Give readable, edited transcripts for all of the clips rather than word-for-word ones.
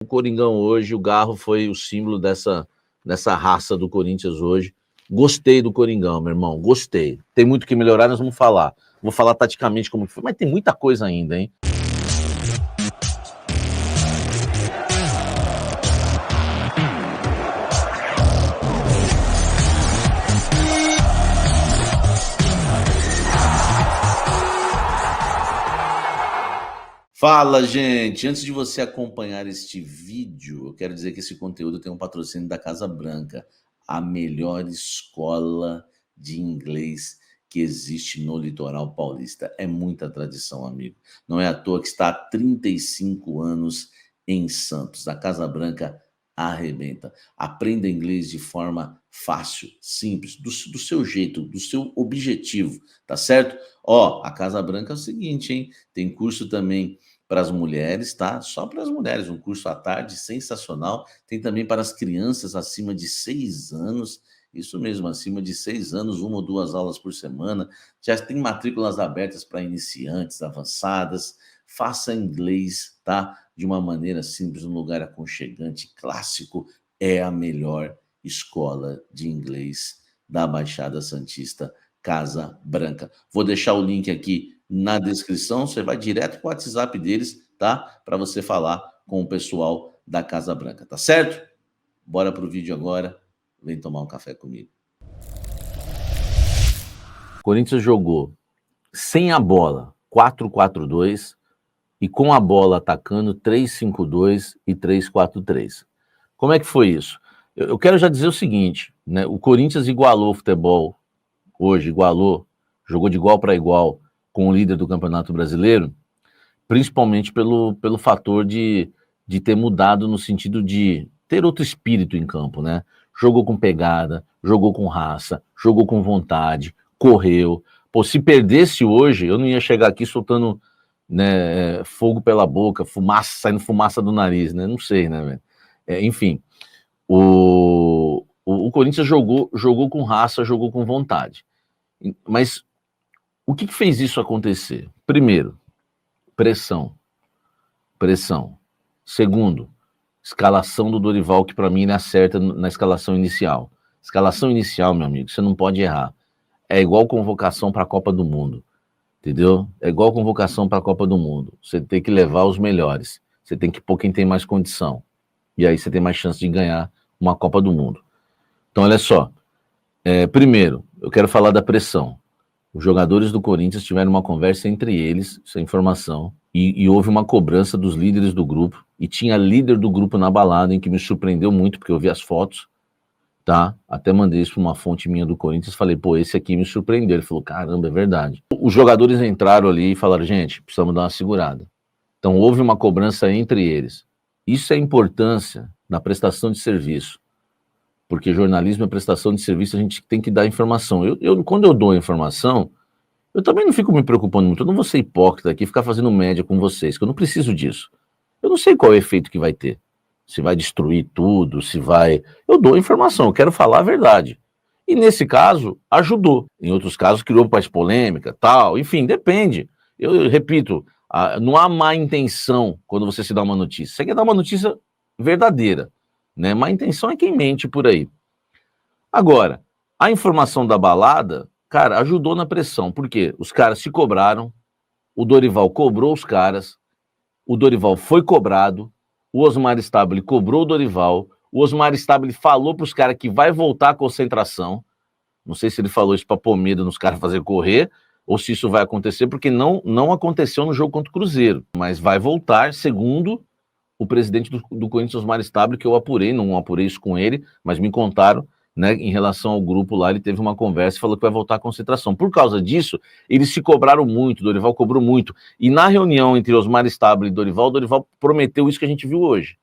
O Coringão hoje, o Garro foi o símbolo dessa raça do Corinthians hoje. Gostei do Coringão, meu irmão, gostei. Tem muito que melhorar, nós vamos falar. Vou falar taticamente como foi, mas tem muita coisa ainda, hein? Fala, gente! Antes de você acompanhar este vídeo, eu quero dizer que esse conteúdo tem um patrocínio da Casa Branca, a melhor escola de inglês que existe no litoral paulista. É muita tradição, amigo. Não é à toa que está há 35 anos em Santos. A Casa Branca arrebenta. Aprenda inglês de forma fácil, simples, do seu jeito, do seu objetivo, tá certo? Ó, a Casa Branca é o seguinte, hein? Tem curso também para as mulheres, tá? Só para as mulheres, um curso à tarde sensacional. Tem também para as crianças acima de 6 anos, isso mesmo, acima de 6 anos, 1 ou 2 aulas por semana. Já tem matrículas abertas para iniciantes, avançadas. Faça inglês, tá? De uma maneira simples, num lugar aconchegante, clássico. É a melhor escola de inglês da Baixada Santista, Casa Branca. Vou deixar o link aqui na descrição, você vai direto para o WhatsApp deles, tá? Para você falar com o pessoal da Casa Branca, tá certo? Bora pro vídeo agora, vem tomar um café comigo. O Corinthians jogou sem a bola, 4-4-2, e com a bola atacando 3-5-2 e 3-4-3. Como é que foi isso? Eu quero já dizer o seguinte, né? O Corinthians igualou o futebol hoje, jogou de igual para igual com o líder do Campeonato Brasileiro, principalmente pelo fator de ter mudado no sentido de ter outro espírito em campo, né? Jogou com pegada, jogou com raça, jogou com vontade, correu. Pô, se perdesse hoje, eu não ia chegar aqui soltando, né, fogo pela boca, saindo fumaça do nariz, né? Não sei, né, velho? Enfim, o Corinthians jogou com raça, jogou com vontade. Mas o que fez isso acontecer? Primeiro, pressão. Segundo, escalação do Dorival, que para mim ele acerta na escalação inicial. Escalação inicial, meu amigo, você não pode errar. É igual convocação para a Copa do Mundo, entendeu? É igual convocação para a Copa do Mundo. Você tem que levar os melhores. Você tem que pôr quem tem mais condição. E aí você tem mais chance de ganhar uma Copa do Mundo. Então, olha só. Primeiro, eu quero falar da pressão. Os jogadores do Corinthians tiveram uma conversa entre eles, essa informação, e houve uma cobrança dos líderes do grupo, e tinha líder do grupo na balada, em que me surpreendeu muito, porque eu vi as fotos, tá? Até mandei isso para uma fonte minha do Corinthians, falei, pô, esse aqui me surpreendeu. Ele falou, caramba, é verdade. Os jogadores entraram ali e falaram, gente, precisamos dar uma segurada. Então houve uma cobrança entre eles. Isso é a importância da prestação de serviço. Porque jornalismo é prestação de serviço, a gente tem que dar informação. Quando eu dou informação, eu também não fico me preocupando muito. Eu não vou ser hipócrita aqui e ficar fazendo média com vocês, que eu não preciso disso. Eu não sei qual é o efeito que vai ter. Se vai destruir tudo, se vai... Eu dou informação, eu quero falar a verdade. E nesse caso, ajudou. Em outros casos, criou mais polêmica, tal. Enfim, depende. Eu repito, não há má intenção quando você se dá uma notícia. Você quer dar uma notícia verdadeira. Né? Má intenção é quem mente por aí. Agora, a informação da balada, cara, ajudou na pressão, porque os caras se cobraram, o Dorival cobrou os caras, o Dorival foi cobrado, o Osmar Stabile cobrou o Dorival, o Osmar Stabile falou para os caras que vai voltar a concentração, não sei se ele falou isso para pôr medo nos caras fazer correr, ou se isso vai acontecer, porque não aconteceu no jogo contra o Cruzeiro, mas vai voltar, segundo o presidente do Corinthians, Osmar Stabile, que eu apurei, não apurei isso com ele, mas me contaram, né, em relação ao grupo lá, ele teve uma conversa e falou que vai voltar à concentração. Por causa disso, eles se cobraram muito, Dorival cobrou muito. E na reunião entre Osmar Stabile e Dorival prometeu isso que a gente viu hoje.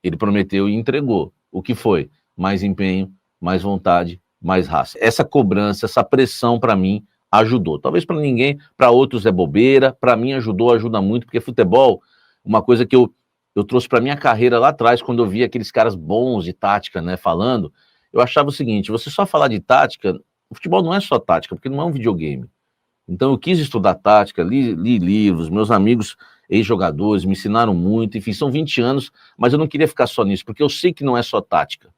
Ele prometeu e entregou. O que foi? Mais empenho, mais vontade, mais raça. Essa cobrança, essa pressão, para mim, ajudou. Talvez para ninguém, para outros é bobeira, para mim ajudou, ajuda muito, porque futebol, uma coisa que eu trouxe para minha carreira lá atrás, quando eu vi aqueles caras bons de tática, né, falando, eu achava o seguinte, você só falar de tática, o futebol não é só tática, porque não é um videogame. Então eu quis estudar tática, li livros, meus amigos ex-jogadores me ensinaram muito, enfim, são 20 anos, mas eu não queria ficar só nisso, porque eu sei que não é só tática.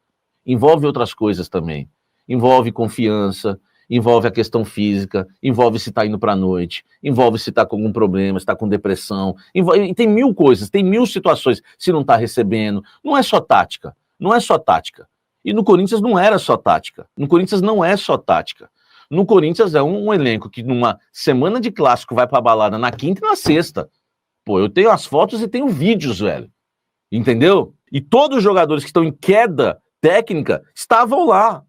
Envolve outras coisas também. Envolve confiança, envolve a questão física, envolve se está indo para a noite, envolve se está com algum problema, se está com depressão, envolve, tem mil coisas, tem mil situações, se não está recebendo. Não é só tática, não é só tática. E no Corinthians não era só tática. No Corinthians não é só tática. No Corinthians é um elenco que numa semana de clássico vai pra balada na quinta e na sexta. Pô, eu tenho as fotos e tenho vídeos, velho. Entendeu? E todos os jogadores que estão em queda técnica estavam lá,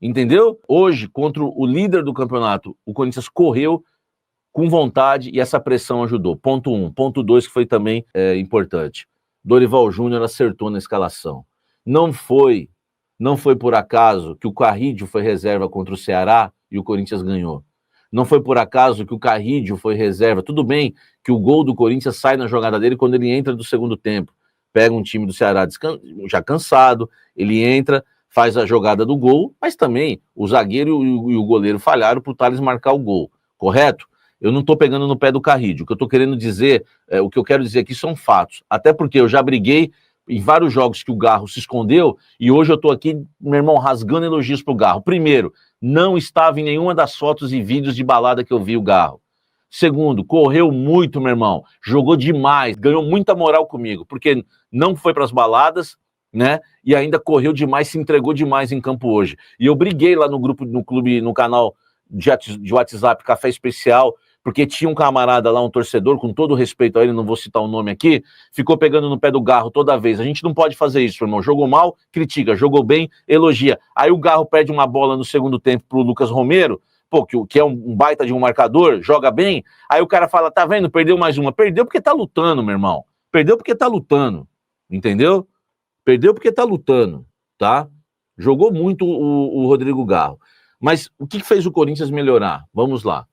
entendeu? Hoje, contra o líder do campeonato, o Corinthians correu com vontade e essa pressão ajudou. Ponto 1. Ponto 2, que foi também importante. Dorival Júnior acertou na escalação. Não foi por acaso que o Carrídio foi reserva contra o Ceará e o Corinthians ganhou. Não foi por acaso que o Carrídio foi reserva. Tudo bem que o gol do Corinthians sai na jogada dele quando ele entra do segundo tempo. Pega um time do Ceará já cansado, ele entra, faz a jogada do gol, mas também o zagueiro e o goleiro falharam para o Thales marcar o gol, correto? Eu não estou pegando no pé do Carrídio. O que eu estou querendo dizer, o que eu quero dizer aqui são fatos. Até porque eu já briguei em vários jogos que o Garro se escondeu e hoje eu estou aqui, meu irmão, rasgando elogios pro Garro. Primeiro, não estava em nenhuma das fotos e vídeos de balada que eu vi o Garro. Segundo, correu muito, meu irmão. Jogou demais, ganhou muita moral comigo, porque não foi para as baladas, né? E ainda correu demais, se entregou demais em campo hoje. E eu briguei lá no grupo, no clube, no canal de WhatsApp Café Especial, porque tinha um camarada lá, um torcedor, com todo respeito a ele, não vou citar o nome aqui, ficou pegando no pé do Garro toda vez. A gente não pode fazer isso, irmão. Jogou mal, critica. Jogou bem, elogia. Aí o Garro perde uma bola no segundo tempo pro Lucas Romero, pô, que é um baita de um marcador, joga bem. Aí o cara fala, tá vendo, perdeu mais uma. Perdeu porque tá lutando, meu irmão. Perdeu porque tá lutando, entendeu? Perdeu porque tá lutando, tá? Jogou muito o Rodrigo Garro. Mas o que fez o Corinthians melhorar? Vamos lá.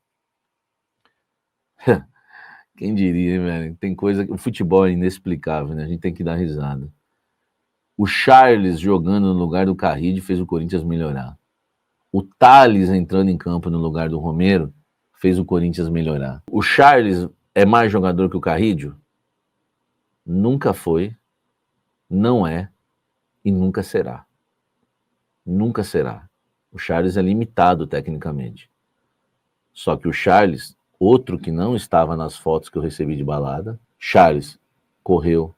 Quem diria, hein, velho? Tem coisa que o futebol é inexplicável, né? A gente tem que dar risada. O Charles jogando no lugar do Carrídio fez o Corinthians melhorar. O Thales entrando em campo no lugar do Romero fez o Corinthians melhorar. O Charles é mais jogador que o Carrídio? Nunca foi, não é e nunca será. Nunca será. O Charles é limitado tecnicamente. Só que o Charles, outro que não estava nas fotos que eu recebi de balada, Charles correu,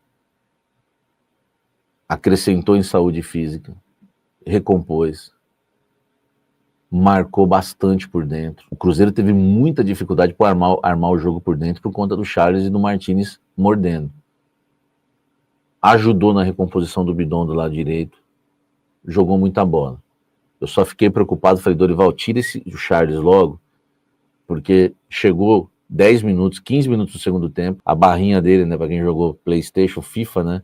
acrescentou em saúde física, recompôs, marcou bastante por dentro. O Cruzeiro teve muita dificuldade para armar o jogo por dentro por conta do Charles e do Martínez mordendo. Ajudou na recomposição do Bidon do lado direito, jogou muita bola. Eu só fiquei preocupado, falei, Dorival, tira o Charles logo, porque chegou 10 minutos, 15 minutos do segundo tempo, a barrinha dele, né, para quem jogou PlayStation, FIFA, né,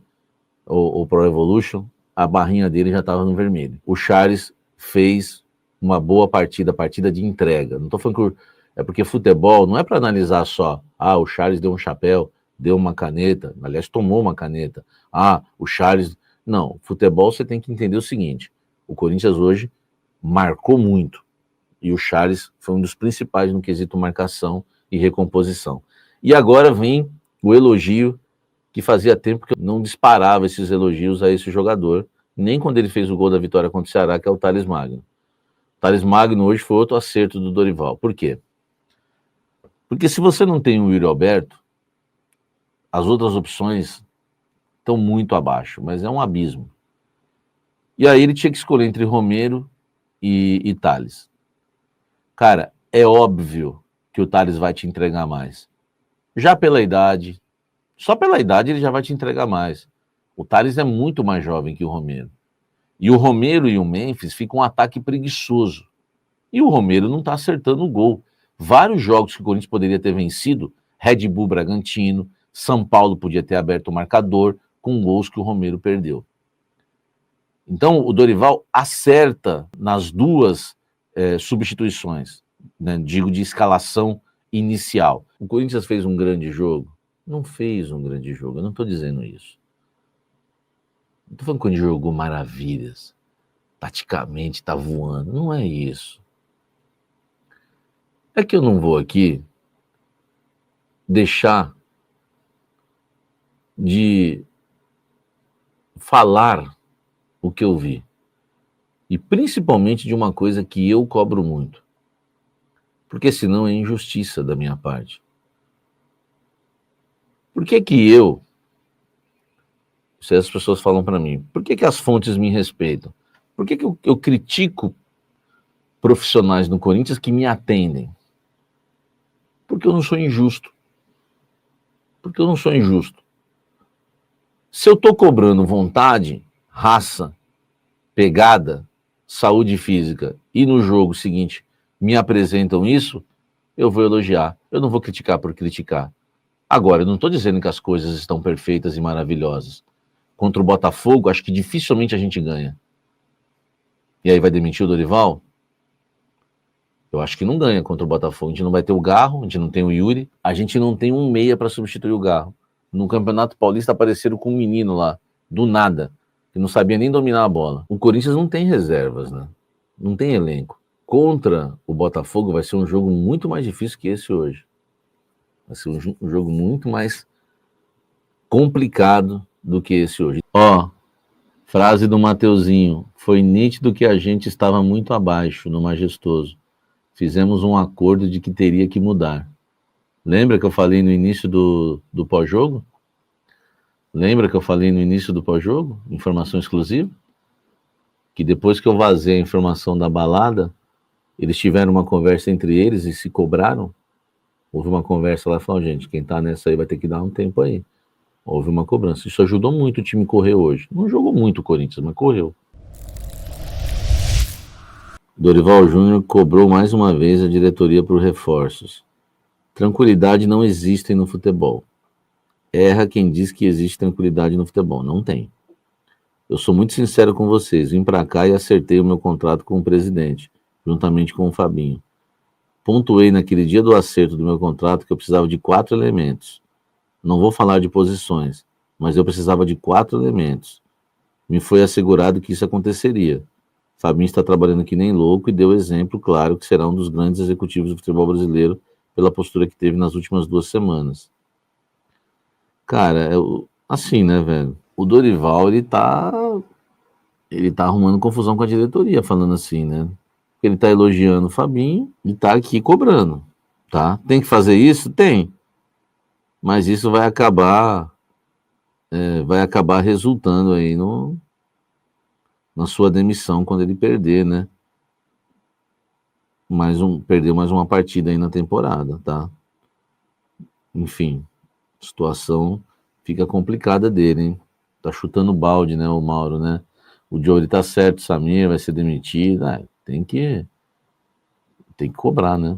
ou Pro Evolution, a barrinha dele já estava no vermelho. O Charles fez uma boa partida de entrega. Não estou falando que é porque futebol não é para analisar só, o Charles deu um chapéu, deu uma caneta, aliás, tomou uma caneta. O Charles... Não, futebol você tem que entender o seguinte, o Corinthians hoje marcou muito, e o Charles foi um dos principais no quesito marcação e recomposição. E agora vem o elogio, que fazia tempo que eu não disparava esses elogios a esse jogador, nem quando ele fez o gol da vitória contra o Ceará, que é o Thales Magno. O Thales Magno hoje foi outro acerto do Dorival. Por quê? Porque se você não tem o Yuri Alberto, as outras opções estão muito abaixo, mas é um abismo. E aí ele tinha que escolher entre Romero e Thales. Cara, é óbvio que o Thales vai te entregar mais. Já pela idade, só pela idade ele já vai te entregar mais. O Thales é muito mais jovem que o Romero. E o Romero e o Memphis ficam um ataque preguiçoso. E o Romero não está acertando o gol. Vários jogos que o Corinthians poderia ter vencido, Red Bull Bragantino, São Paulo podia ter aberto o marcador com gols que o Romero perdeu. Então o Dorival acerta nas duas substituições, né, digo de escalação inicial. O Corinthians fez um grande jogo? Não fez um grande jogo, eu não estou dizendo isso. Não estou falando que o Corinthians jogou maravilhas, taticamente está voando, não é isso. É que eu não vou aqui deixar de falar o que eu vi. E principalmente de uma coisa que eu cobro muito. Porque senão é injustiça da minha parte. Por que que eu, se as pessoas falam para mim, por que que as fontes me respeitam? Por que que eu critico profissionais no Corinthians que me atendem? Porque eu não sou injusto. Porque eu não sou injusto. Se eu estou cobrando vontade, raça, pegada, saúde física, e no jogo seguinte me apresentam isso, eu vou elogiar. Eu não vou criticar por criticar. Agora, eu não estou dizendo que as coisas estão perfeitas e maravilhosas. Contra o Botafogo, acho que dificilmente a gente ganha. E aí vai demitir o Dorival? Eu acho que não ganha contra o Botafogo. A gente não vai ter o Garro, a gente não tem o Yuri, a gente não tem um meia para substituir o Garro. No Campeonato Paulista apareceram com um menino lá, do nada, que não sabia nem dominar a bola. O Corinthians não tem reservas, né? Não tem elenco. Contra o Botafogo vai ser um jogo muito mais difícil que esse hoje. Vai ser um jogo muito mais complicado do que esse hoje. Ó, frase do Mateuzinho. Foi nítido que a gente estava muito abaixo no Majestoso. Fizemos um acordo de que teria que mudar. Lembra que eu falei no início do pós-jogo? Lembra que eu falei no início do pós-jogo? Informação exclusiva? Que depois que eu vazei a informação da balada, eles tiveram uma conversa entre eles e se cobraram. Houve uma conversa lá e falaram, gente, quem tá nessa aí vai ter que dar um tempo aí. Houve uma cobrança. Isso ajudou muito o time correr hoje. Não jogou muito o Corinthians, mas correu. Dorival Júnior cobrou mais uma vez a diretoria por reforços. Tranquilidade não existe no futebol. Erra quem diz que existe tranquilidade no futebol. Não tem. Eu sou muito sincero com vocês. Vim para cá e acertei o meu contrato com o presidente, juntamente com o Fabinho. Pontuei naquele dia do acerto do meu contrato que eu precisava de 4 elementos. Não vou falar de posições, mas eu precisava de 4 elementos. Me foi assegurado que isso aconteceria. Fabinho está trabalhando que nem louco e deu exemplo, claro, que será um dos grandes executivos do futebol brasileiro pela postura que teve nas últimas 2 semanas. Cara, assim, né, velho? O Dorival, ele tá arrumando confusão com a diretoria, falando assim, né? Ele tá elogiando o Fabinho e tá aqui cobrando, tá? Tem que fazer isso? Tem. Mas isso vai acabar resultando aí na sua demissão quando ele perder, né? Perdeu mais uma partida aí na temporada, tá? Enfim, a situação fica complicada dele, hein? Tá chutando balde, né, o Mauro, né? O Joey tá certo, o Samir vai ser demitido. Tem que cobrar, né?